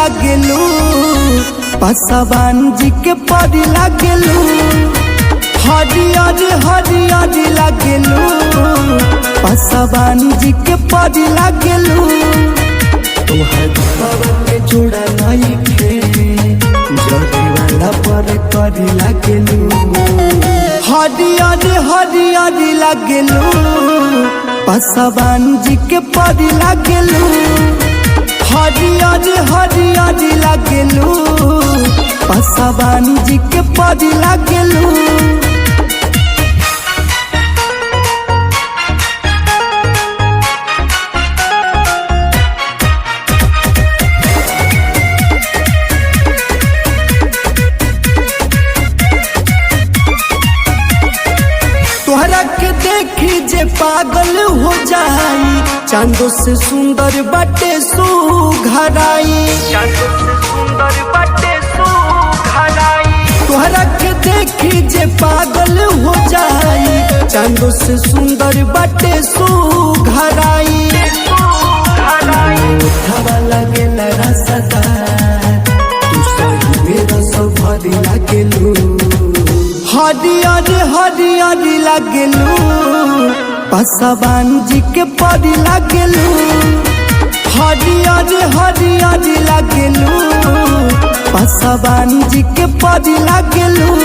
लागेलू, पासवान जी के परी लागेलू। हरियर हरियर लागेलू, पासवान जी के परी लागेलू। तोहर बाबा के जोड़ा नहीं खे, जड़ी वाला पर करी लागेलू। हरियर हरियर लागेलू, पासवान जी के परी लागेलू। हरियर हरियर लागेलू, पासवान जी के परी लागेलू। तोहरा के देखी जे पागल हो जाई, चांदो से सुंदर बाटे सुघराई। तोहरा के देखी जे पागल हो जाई, चांदो से सुंदर बाटे सुघराई। उठावा लागेला रसदार, तू सही मेरा सब भरी लागेलू। हरियर हरियर लागेलू, पासवान जी के परी लागेलू। हरियर हरियर लागेलू, पासवान जी के परी लागेलू।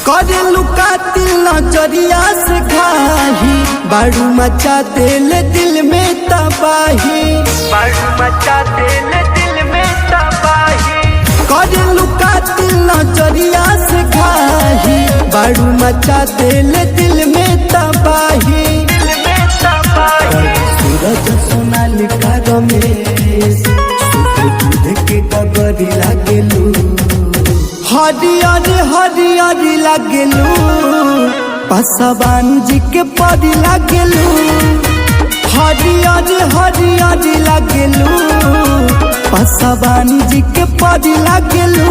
करेलू कातिल नजरिया से घाही, बारू मचा दिल दिल में तबाही। करेलू कातिल नजरिया से घाही, बारू मचा दिल दिल में तबाही। सूरज सोनालिका रमेश, दूध के कगरी लागेलू। हरियर हरियर लागेलू, पासवान जी के परी लागेलू। हरियर हरियर लागेलू, पासवान जी के परी लागेलू।